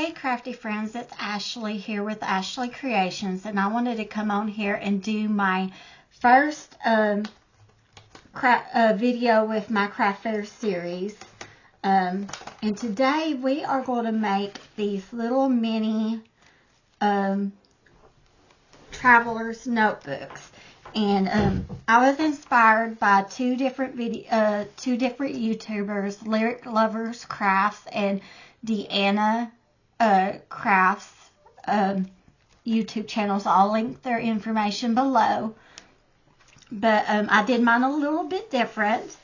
Hey Crafty friends, it's Ashley here with Ashley Creations, and I wanted to come on here and do my first video with my Craft Fair series. And today we are going to make these little mini traveler's notebooks. And I was inspired by two different YouTubers, Lyric Lovers Crafts and Deanna Crafts YouTube channels. I'll link their information below. But I did mine a little bit different.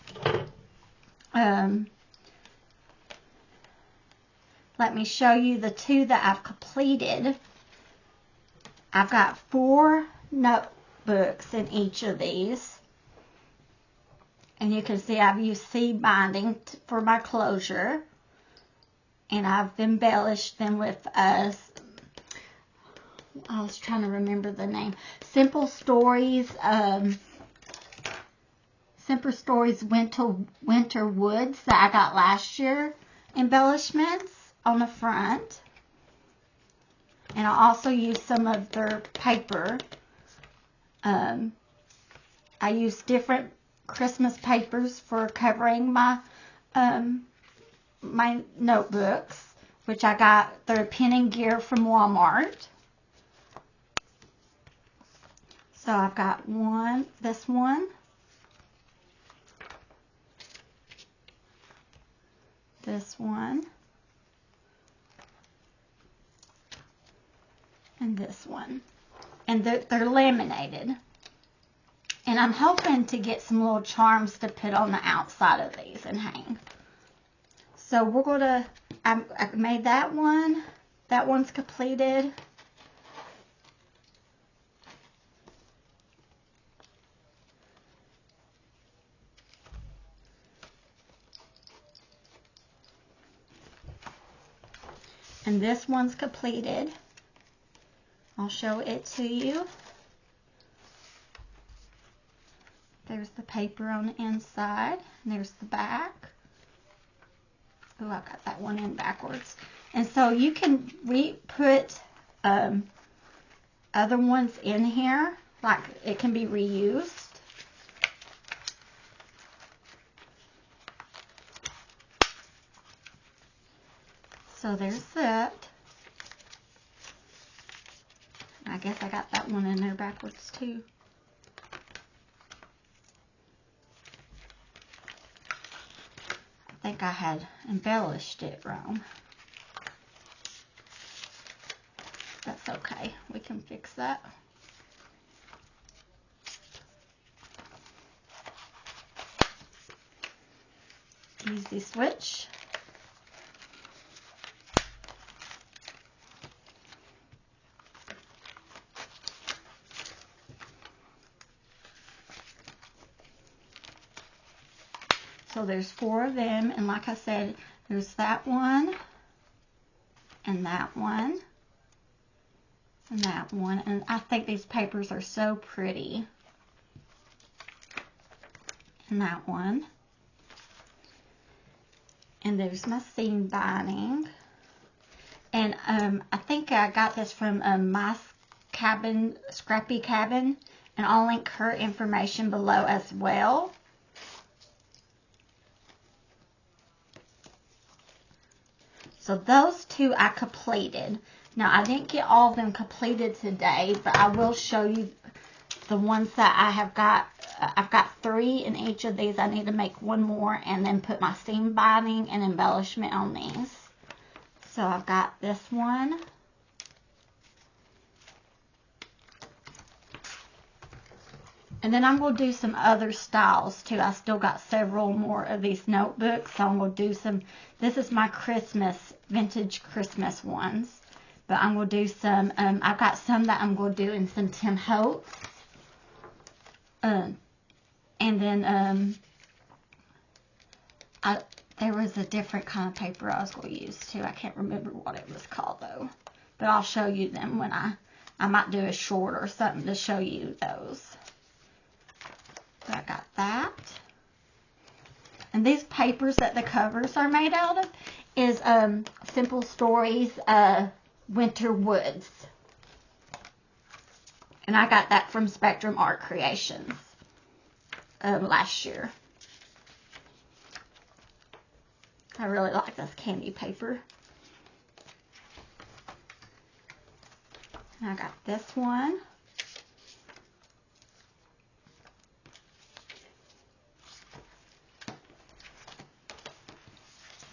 Let me show you the two that I've completed. I've got 4 notebooks in each of these. And you can see I've used seed binding for my closure. And I've embellished them with, I was trying to remember the name, Simple Stories Winter Woods that I got last year embellishments on the front. And I also used some of their paper. I used different Christmas papers for covering my my notebooks, which I got their Pen and Gear from Walmart. So I've got this one, this one, and this one. And they're laminated. And I'm hoping to get some little charms to put on the outside of these and hang. So we're going to, I made that one. That one's completed. And this one's completed. I'll show it to you. There's the paper on the inside. And there's the back. Oh, I got that one in backwards. And so you can put other ones in here. Like it can be reused. So there's that. I guess I got that one in there backwards too. I think I had embellished it wrong. That's okay. We can fix that. Easy switch. So there's 4 of them, and like I said, there's that one, and that one, and that one, and I think these papers are so pretty. And that one. And there's my seam binding. And I think I got this from my cabin, Scrappy Cabin, and I'll link her information below as well. So those 2 I completed. Now I didn't get all of them completed today, but I will show you the ones that I have got. I've got 3 in each of these. I need to make 1 more and then put my seam binding and embellishment on these. So I've got this one. And then I'm going to do some other styles too. I still got several more of these notebooks. So I'm going to do some, this is my vintage Christmas ones. But I'm going to do some, I've got some that I'm going to do in some Tim Holtz. And then there was a different kind of paper I was going to use too. I can't remember what it was called though. But I'll show you them when I might do a short or something to show you those. So I got that. And these papers that the covers are made out of is Simple Stories Winter Woods. And I got that from Spectrum Art Creations last year. I really like this candy paper. And I got this one.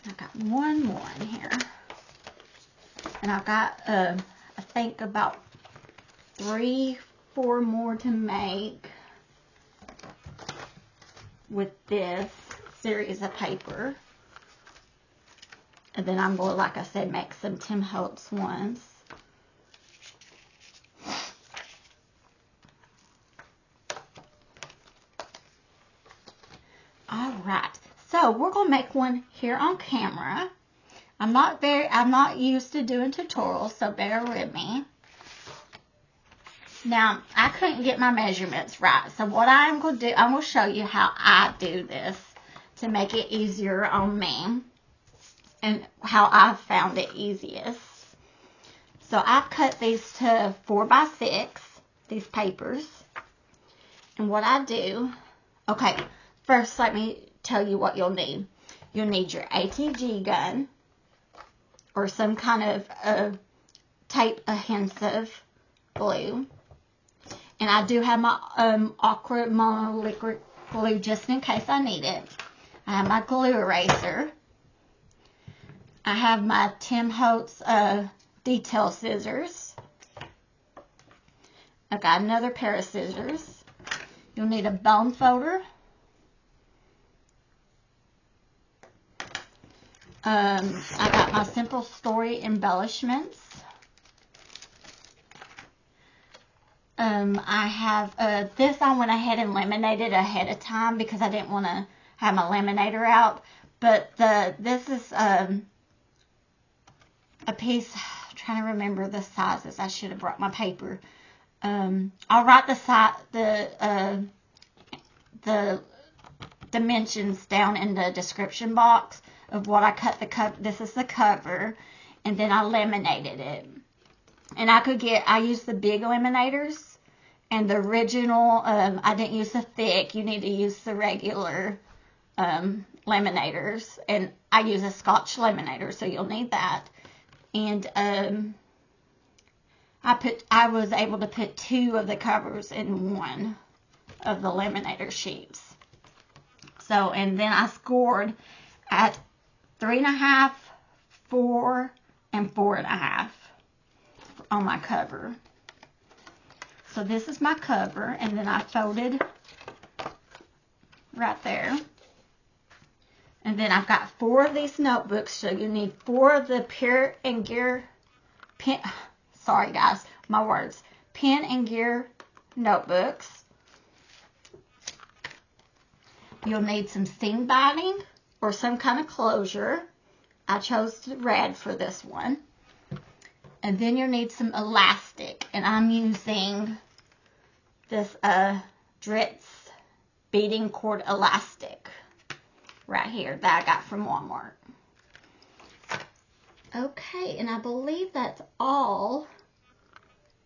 I got one more in here. And I've got, I think, about 3, 4 more to make with this series of paper. And then I'm going to, like I said, make some Tim Holtz ones. Alright, so we're going to make one here on camera. I'm not used to doing tutorials, so bear with me. Now, I couldn't get my measurements right, so what I'm going to do, I'm going to show you how I do this to make it easier on me and how I found it easiest. So I've cut these to 4 by 6, these papers. And what I do, okay, first let me tell you what you'll need. You'll need your ATG gun or some kind of tape adhesive glue. And I do have my Aqua monoliquid glue just in case I need it. I have my glue eraser. I have my Tim Holtz detail scissors. I've got another pair of scissors. You'll need a bone folder. I got my Simple Story embellishments. I have this. I went ahead and laminated ahead of time because I didn't want to have my laminator out. But this is a piece. I'm trying to remember the sizes. I should have brought my paper. I'll write the dimensions down in the description box of what I cut the cover. This is the cover, and then I laminated it. And I used the big laminators, and the original, I didn't use the thick. You need to use the regular laminators, and I use a Scotch laminator, so you'll need that. And I was able to put 2 of the covers in one of the laminator sheets. So, and then I scored at 3.5, 4, and 4.5 on my cover. So this is my cover, and then I folded right there. And then I've got 4 of these notebooks, so you need 4 of the Pen and Gear notebooks. You'll need some seam binding or some kind of closure. I chose red for this one. And then you'll need some elastic, and I'm using this Dritz beading cord elastic right here that I got from Walmart. Okay, and I believe that's all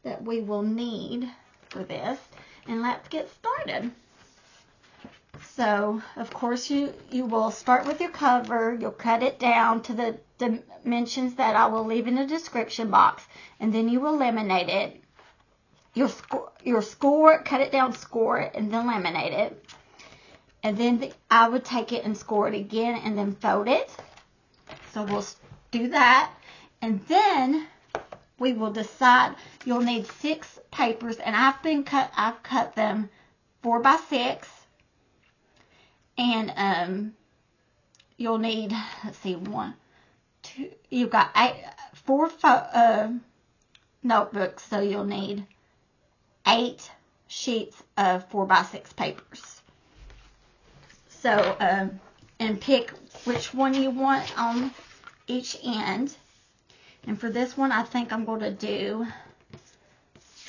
that we will need for this, and let's get started. So, of course, you will start with your cover. You'll cut it down to the dimensions that I will leave in the description box, and then you will laminate it. You'll score it, cut it down, score it, and then laminate it. And then I would take it and score it again, and then fold it. So we'll do that, and then we will decide. You'll need 6 papers, and I've cut them 4 by 6. And you'll need, let's see, 1, 2, you've got 4 notebooks, so you'll need 8 sheets of 4 by 6 papers. So, and pick which one you want on each end. And for this one, I think I'm going to do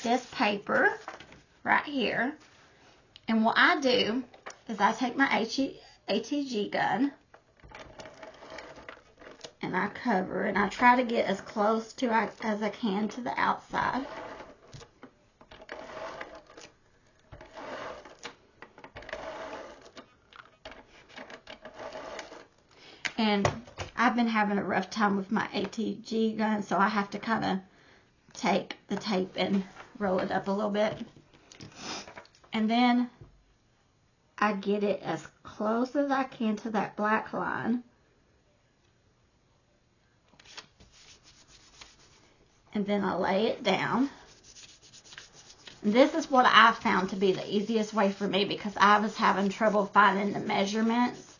this paper right here. And what I do is I take my ATG gun, and I cover, and I try to get as close to as I can to the outside. And I've been having a rough time with my ATG gun, so I have to kind of take the tape and roll it up a little bit. And then I get it as close as I can to that black line. And then I lay it down. And this is what I found to be the easiest way for me, because I was having trouble finding the measurements.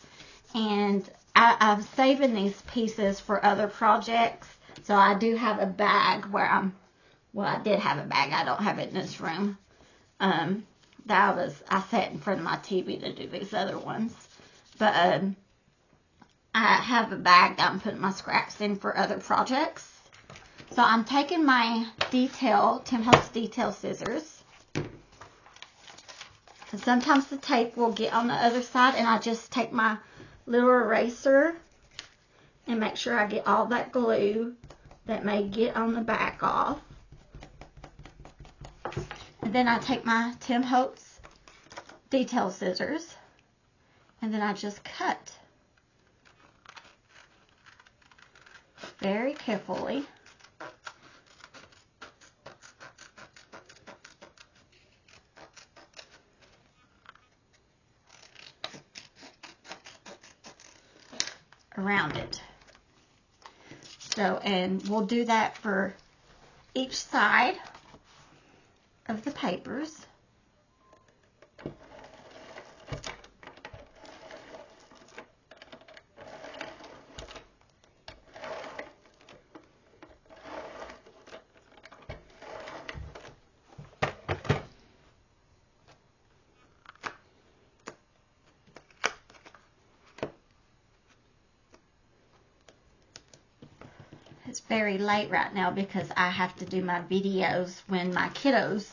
And I'm saving these pieces for other projects. So I do have a bag where I did have a bag. I don't have it in this room. I sat in front of my TV to do these other ones. But I have a bag that I'm putting my scraps in for other projects. So I'm taking my Tim Holtz detail scissors. And sometimes the tape will get on the other side, and I just take my little eraser and make sure I get all that glue that may get on the back off. And then I take my Tim Holtz detail scissors, and then I just cut very carefully. Around it. So, and we'll do that for each side of the papers. It's very late right now because I have to do my videos when my kiddos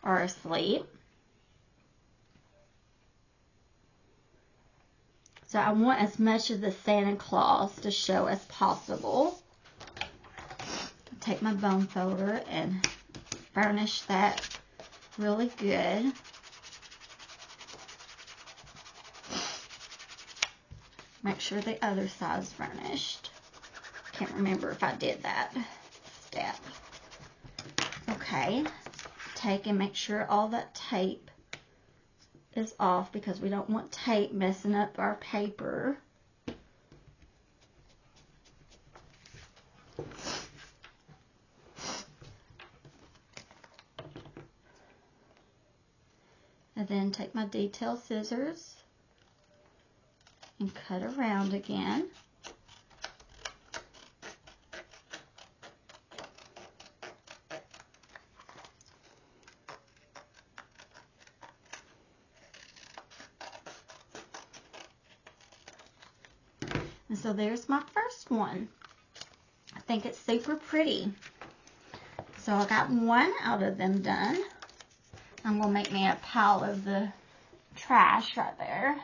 are asleep. So I want as much of the Santa Claus to show as possible. I'll take my bone folder and burnish that really good. Make sure the other side's burnished. Can't remember if I did that step. Okay, take and make sure all that tape is off, because we don't want tape messing up our paper. And then take my detail scissors and cut around again. And so there's my first one. I think it's super pretty. So I got one out of them done. I'm going to make me a pile of the trash right there.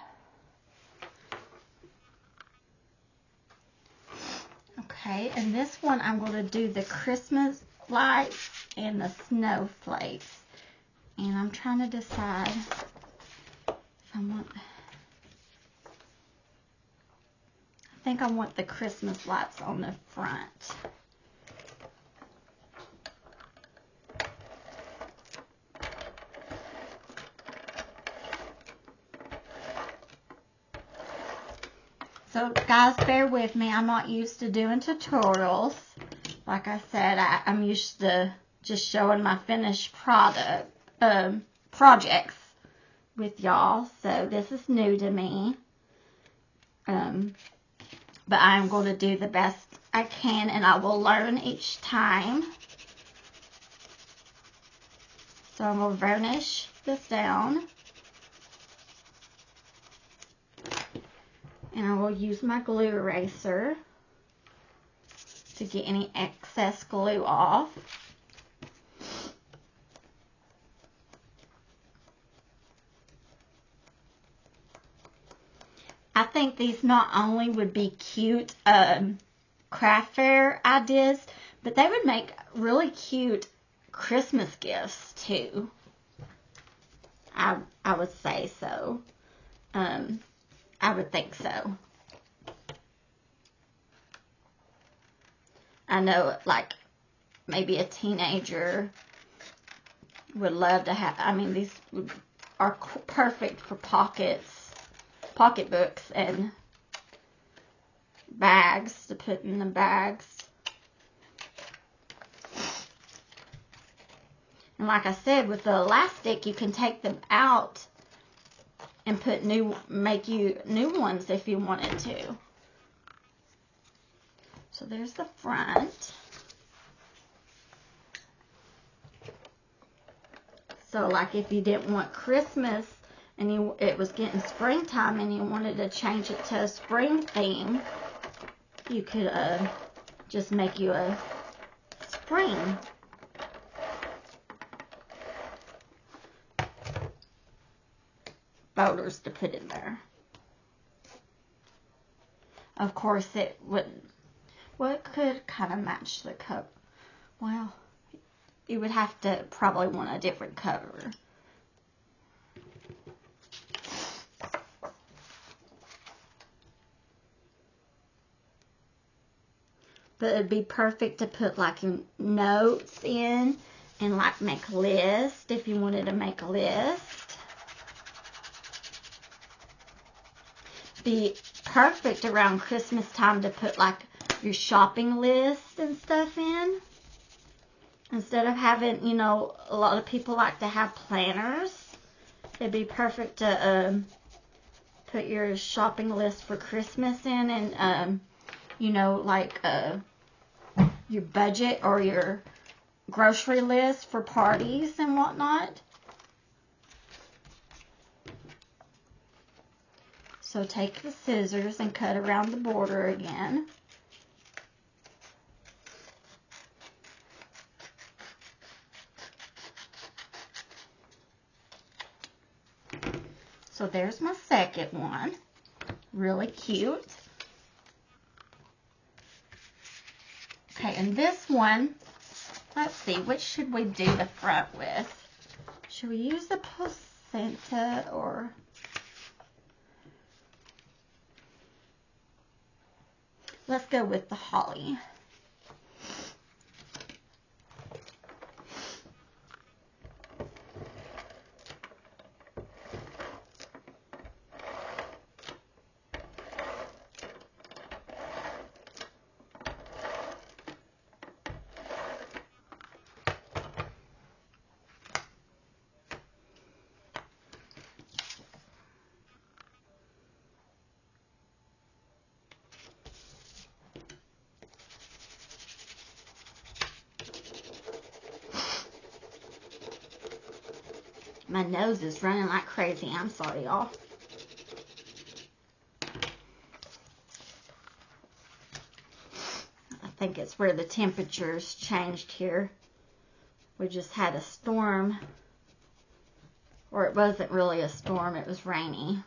Okay, and this one I'm going to do the Christmas lights and the snowflakes. And I'm trying to decide if I want... I think I want the Christmas lights on the front. So guys, bear with me. I'm not used to doing tutorials. Like I said, I'm used to just showing my finished projects with y'all. So this is new to me. But I'm going to do the best I can, and I will learn each time. So I'm going to varnish this down. And I will use my glue eraser to get any excess glue off. I think these not only would be cute craft fair ideas, but they would make really cute Christmas gifts too. I would say so. I would think so. I know, like, maybe a teenager would love to have, I mean, these are perfect for pocketbooks and bags, to put in the bags. And like I said, with the elastic, you can take them out and make you new ones if you wanted to. So there's the front. So like if you didn't want Christmas and it was getting springtime and you wanted to change it to a spring theme, you could just make you a spring. Folders to put in there. Of course it wouldn't. Well, it could kind of match the cover. Well, you would have to probably want a different cover. But it'd be perfect to put like notes in and like make a list if you wanted to make a list. Be perfect around Christmas time to put like your shopping list and stuff in. Instead of having, you know, a lot of people like to have planners. It'd be perfect to put your shopping list for Christmas in, and you know, like your budget or your grocery list for parties and whatnot. So take the scissors and cut around the border again. So there's my second one. Really cute. Okay, and this one, let's see, which should we do the front with? Should we use the placenta or... Let's go with the holly. My nose is running like crazy. I'm sorry, y'all. I think it's where the temperatures changed here. We just had a storm. Or it wasn't really a storm, it was rainy.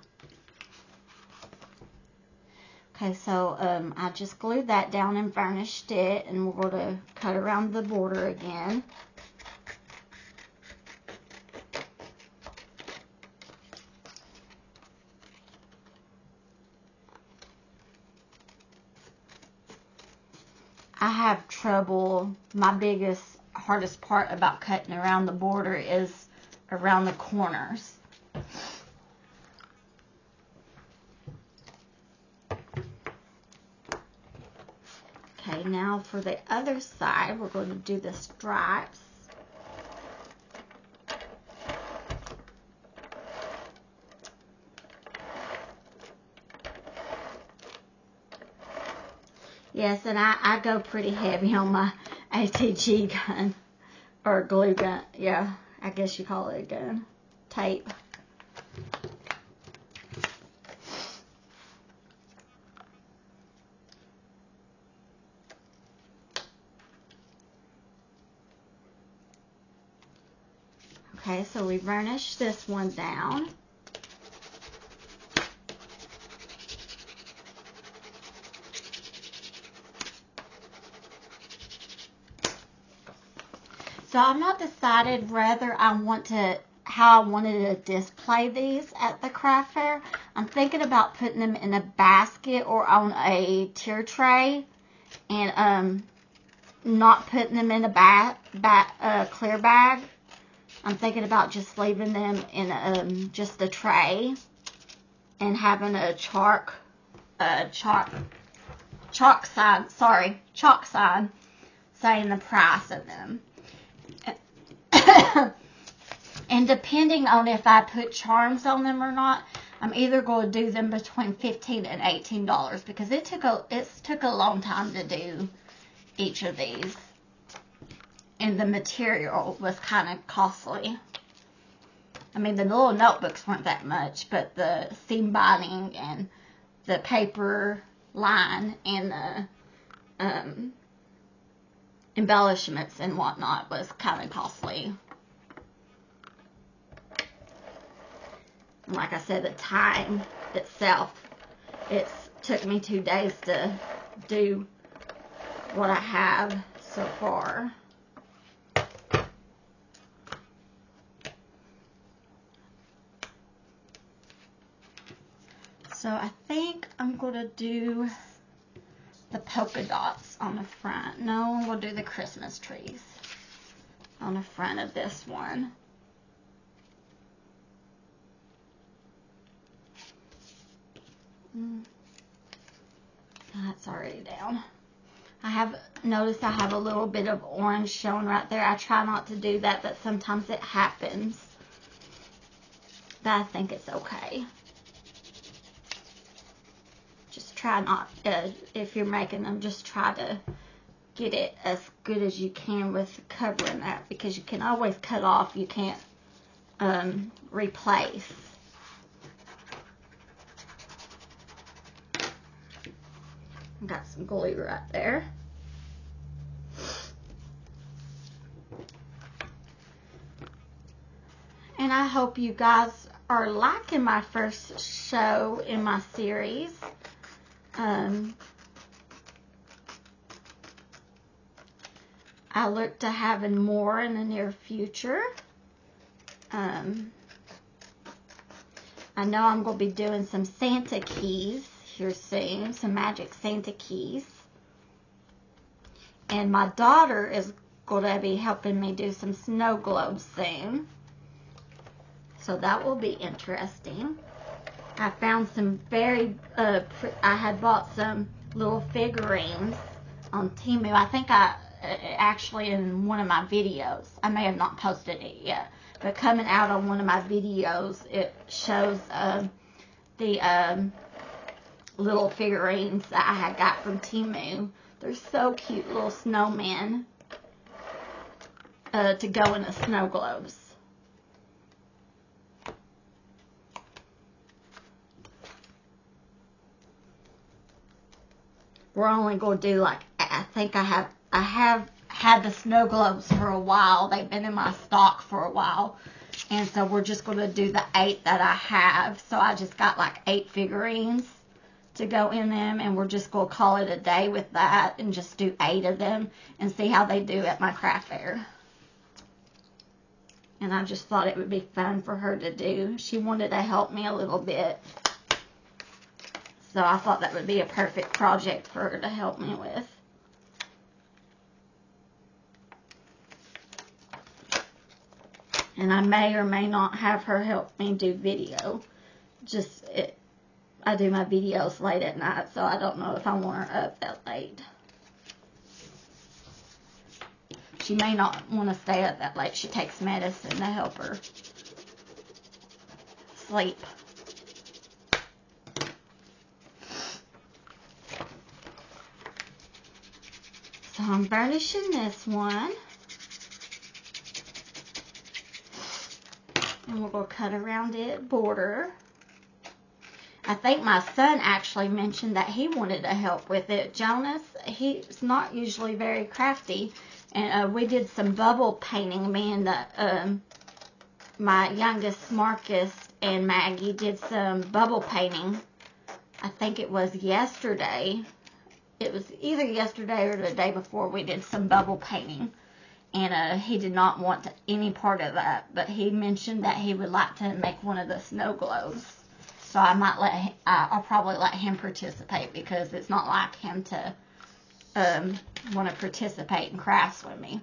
Okay, so I just glued that down and varnished it, and we're going to cut around the border again. I have trouble. My hardest part about cutting around the border is around the corners. Okay, now for the other side, we're going to do the stripes. Yes, and I go pretty heavy on my ATG gun, or glue gun. Yeah, I guess you call it a gun. Tape. Okay, so we varnish this one down. So I'm not decided whether how I wanted to display these at the craft fair. I'm thinking about putting them in a basket or on a tier tray, and not putting them in a clear bag. I'm thinking about just leaving them in just a tray and having a chalk sign saying the price of them. And depending on if I put charms on them or not, I'm either going to do them between $15 and $18 because it took a long time to do each of these, and the material was kind of costly. I mean, the little notebooks weren't that much, but the seam binding and the paper line and the embellishments and whatnot was kind of costly. And like I said, the time itself, it took me 2 days to do what I have so far. So I think I'm going to do the polka dots on the front. No, I'm going to do the Christmas trees on the front of this one. That's already down. I have noticed I have a little bit of orange showing right there. I try not to do that, but sometimes it happens. But I think it's okay. Just try not, if you're making them, just try to get it as good as you can with covering that, because you can always cut off. You can't replace. Got some glue right there. And I hope you guys are liking my first show in my series. I look to having more in the near future. I know I'm going to be doing some Santa keys here soon, some magic Santa keys. And my daughter is going to be helping me do some snow globes soon. So that will be interesting. I found some very, I had bought some little figurines on Temu. I think actually in one of my videos, I may have not posted it yet, but coming out on one of my videos, it shows the little figurines that I had got from Temu. They're so cute, little snowmen to go in the snow globes. We're only going to do like, I think I have had the snow globes for a while. They've been in my stock for a while. And so we're just going to do the 8 that I have. So I just got like 8 figurines to go in them, and we're just going to call it a day with that and just do 8 of them and see how they do at my craft fair. And I just thought it would be fun for her to do. She wanted to help me a little bit. So I thought that would be a perfect project for her to help me with. And I may or may not have her help me do video. I do my videos late at night, so I don't know if I want her up that late. She may not want to stay up that late. She takes medicine to help her sleep. So I'm burnishing this one. And we're going to cut around it border. I think my son actually mentioned that he wanted to help with it. Jonas, he's not usually very crafty. And we did some bubble painting. Me and my youngest, Marcus, and Maggie did some bubble painting. I think it was yesterday. It was either yesterday or the day before we did some bubble painting. and he did not want any part of that, but he mentioned that he would like to make one of the snow globes. So I might I'll probably let him participate, because it's not like him to want to participate in crafts with me.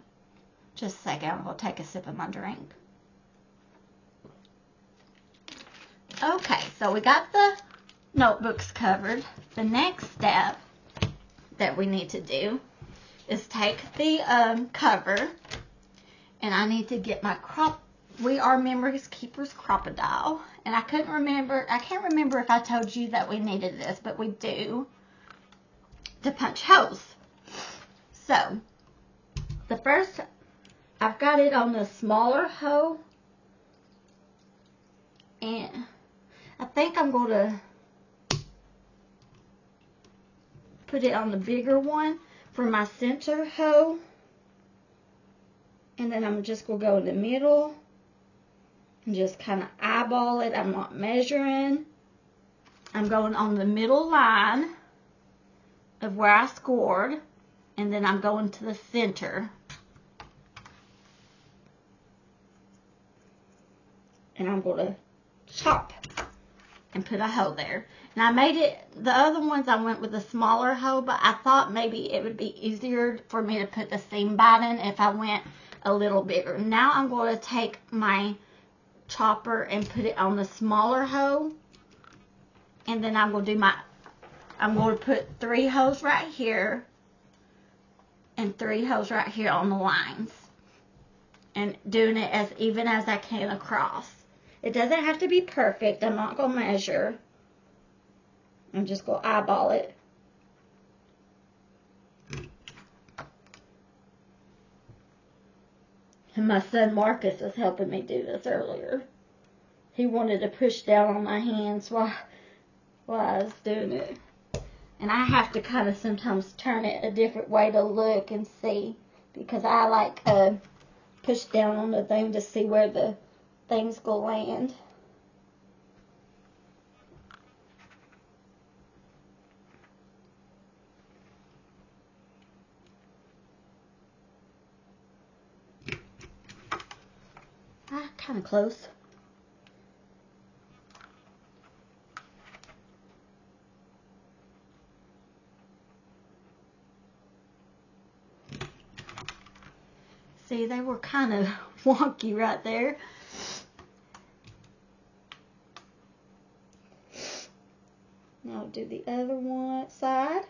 Just a second, I'm going to take a sip of my drink. Okay, so we got the notebooks covered. The next step that we need to do is take the cover, and I need to get my We Are Memories Keepers Crocodile. And I can't remember if I told you that we needed this, but we do, to punch holes. So, the first, I've got it on the smaller hole, and I think I'm going to put it on the bigger one for my center hole. And then I'm just going to go in the middle and just kind of eyeball it. I'm not measuring. I'm going on the middle line of where I scored, and then I'm going to the center. And I'm going to chop and put a hole there. And I made it, the other ones I went with a smaller hole, but I thought maybe it would be easier for me to put the seam biting if I went a little bigger. Now I'm going to take my chopper and put it on the smaller hole, and then I'm going to put 3 holes right here and 3 holes right here on the lines, and doing it as even as I can across. It doesn't have to be perfect. I'm not going to measure. I'm just going to eyeball it. And my son Marcus was helping me do this earlier. He wanted to push down on my hands while I was doing it. And I have to kind of sometimes turn it a different way to look and see, because I like push down on the thing to see where the things go land. Kind of close. See, they were kind of wonky right there. Now I'll do the other one side.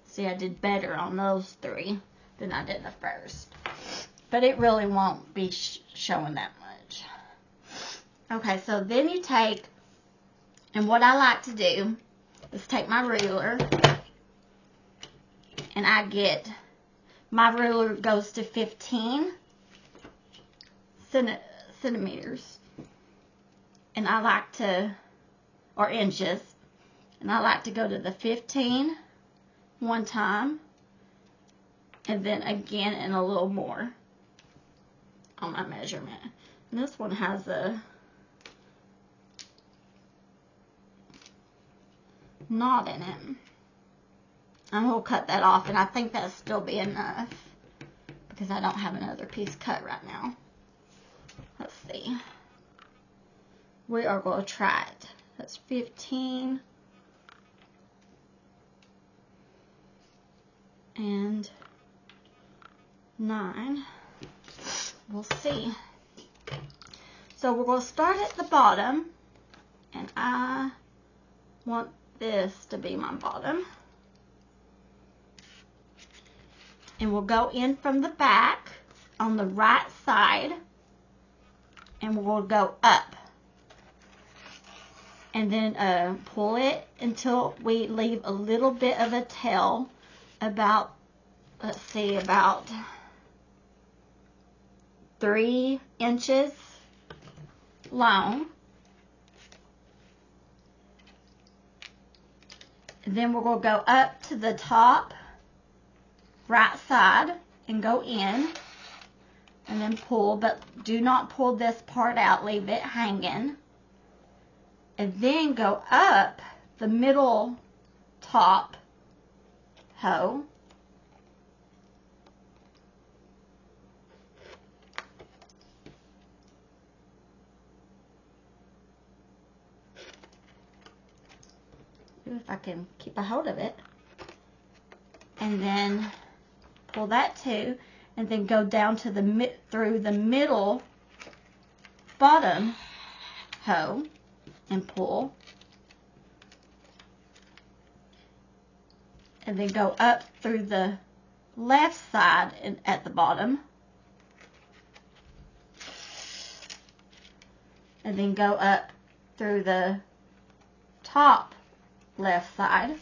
See, I did better on those 3 than I did the first. But it really won't be showing that much. Okay, so then you take, and what I like to do is take my ruler, and I get, my ruler goes to 15 centimeters. And I like to, or inches, and I like to go to the 15 one time, and then again and a little more on my measurement. And this one has a knot in it. I'm going to cut that off, and I think that'll still be enough because I don't have another piece cut right now. Let's see. We are going to try it. That's 15. And 9. We'll see. So we're going to start at the bottom, and I want this to be my bottom. And we'll go in from the back on the right side, and we'll go up. And then pull it until we leave a little bit of a tail, about, let's see, about 3 inches long. And then we're going to go up to the top right side and go in. and then pull, but do not pull this part out, leave it hanging. And then go up the middle top hoe. See if I can keep a hold of it. And then pull that too, and then go down to the through the middle bottom hoe and pull, and then go up through the left side and at the bottom, and then go up through the top left side,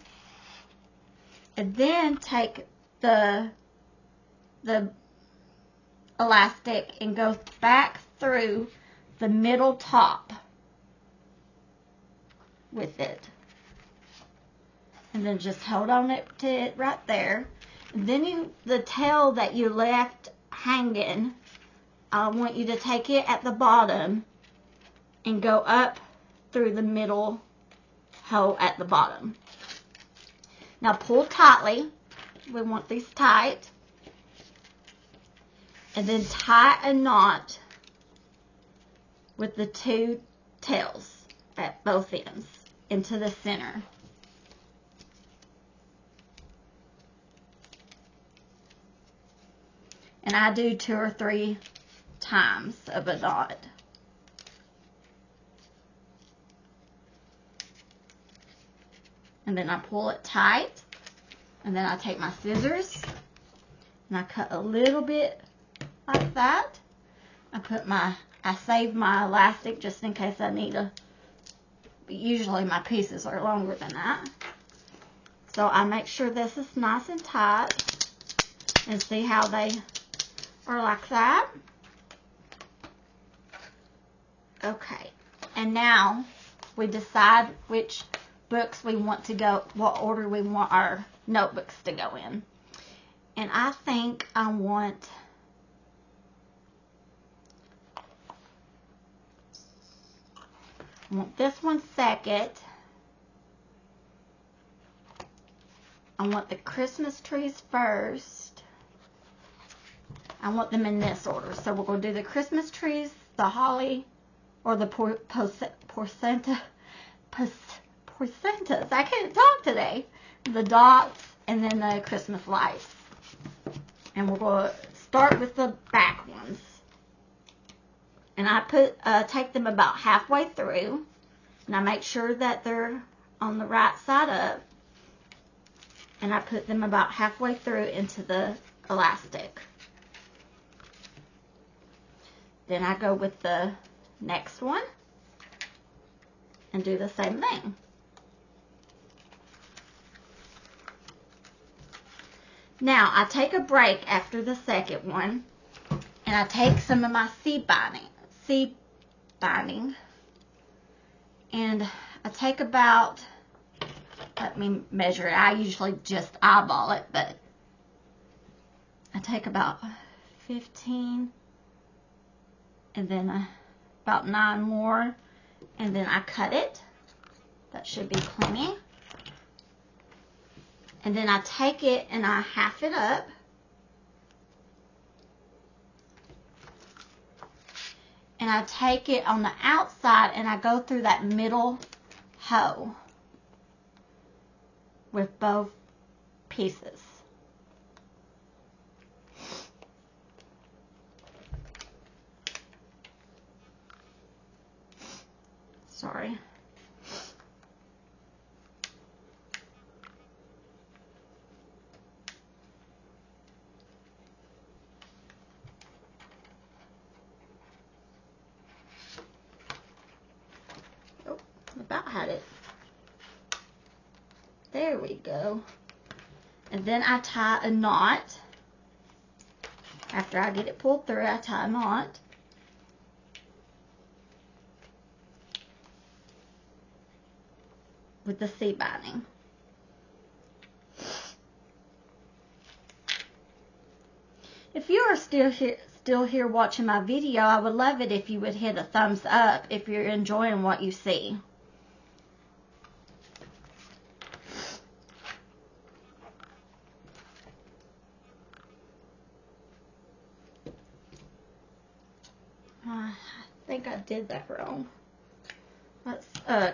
and then take the elastic and go back through the middle top with it, and then just hold on to it right there. And then the tail that you left hanging, I want you to take it at the bottom and go up through the middle hole at the bottom. Now pull tightly. We want these tight. And then tie a knot with the two tails at both ends into the center. And I do 2 or 3 times of a knot. And then I pull it tight, and then I take my scissors and I cut a little bit like that. I save my elastic just in case I need a, usually my pieces are longer than that. So I make sure this is nice and tight, and see how they are like that. Okay, and now we decide which books we want to go, what order we want our notebooks to go in. And I think I want this one second. I want the Christmas trees first. I want them in this order. So we're going to do the Christmas trees, the holly, or the porcentas. I can't talk today. The dots, and then the Christmas lights. And we're going to start with the back ones. And I take them about halfway through, and I make sure that they're on the right side up, and I put them about halfway through into the elastic. Then I go with the next one and do the same thing. Now I take a break after the second one, and I take some of my seed binding, and I take about, let me measure it. I usually just eyeball it, but I take about 15, and then about 9 more, and then I cut it. That should be plenty. And then I take it and I half it up. And I take it on the outside and I go through that middle hoe with both pieces. Sorry. About had it. There we go. And then I tie a knot. After I get it pulled through, I tie a knot. With the seed binding. If you are still still here watching my video, I would love it if you would hit a thumbs up if you're enjoying what you see. I think I did that wrong. Let's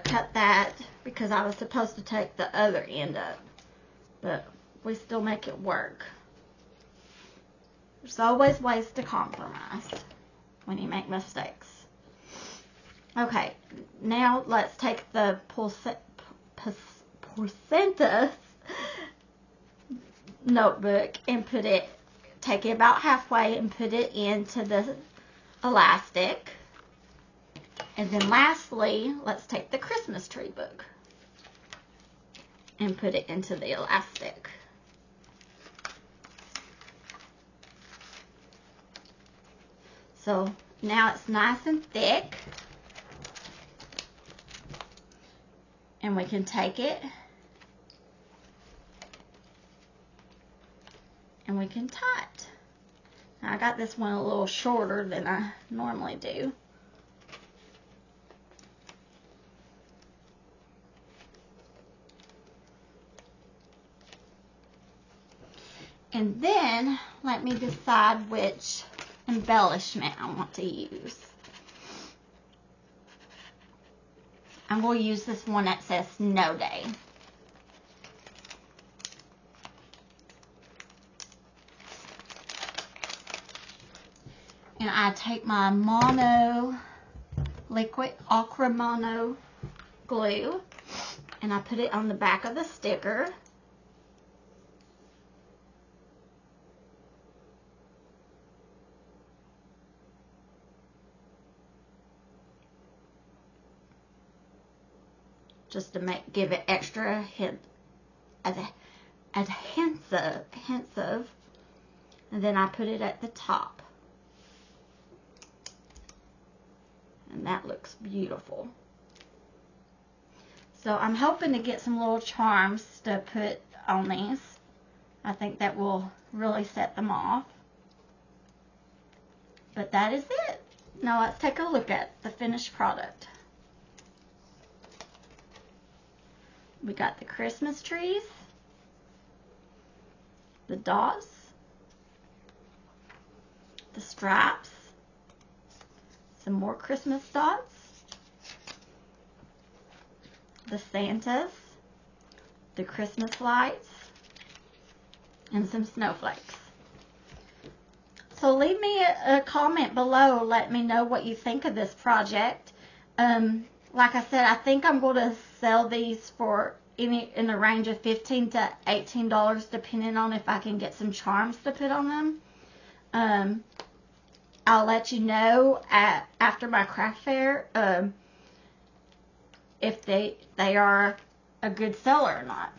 cut that because I was supposed to take the other end up, but we still make it work. There's always ways to compromise when you make mistakes. Okay, now let's take the Porcentus notebook and take it about halfway and put it into the elastic. And then lastly, let's take the Christmas tree book and put it into the elastic. So now it's nice and thick, and we can take it and we can tie it. Now I got this one a little shorter than I normally do. And then let me decide which embellishment I want to use. I'm going to use this one that says No Day. And I take my liquid Aqua mono glue and I put it on the back of the sticker. Just to give it extra adhesive, and then I put it at the top, and that looks beautiful. So I'm hoping to get some little charms to put on these. I think that will really set them off. But that is it. Now let's take a look at the finished product. We got the Christmas trees, the dots, the stripes, some more Christmas dots, the Santas, the Christmas lights, and some snowflakes. So leave me a comment below. Let me know what you think of this project. Like I said, I think I'm going to sell these for in the range of $15 to $18, depending on if I can get some charms to put on them. I'll let you know after my craft fair if they are a good seller or not.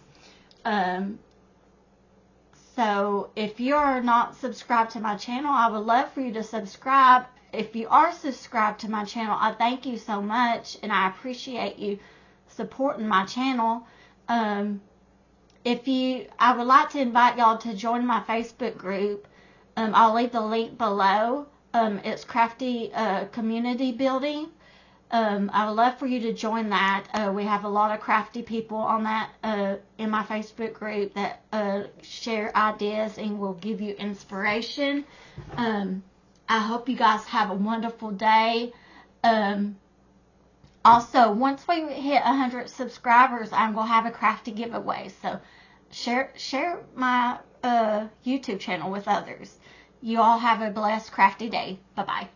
So if you're not subscribed to my channel, I would love for you to subscribe. If you are subscribed to my channel, I thank you so much, and I appreciate you supporting my channel. I would like to invite y'all to join my Facebook group. I'll leave the link below. It's Crafty Community Building. I would love for you to join that. We have a lot of crafty people on that in my Facebook group that share ideas and will give you inspiration. I hope you guys have a wonderful day. Also, once we hit 100 subscribers, I'm going to have a crafty giveaway. So share my YouTube channel with others. You all have a blessed crafty day. Bye-bye.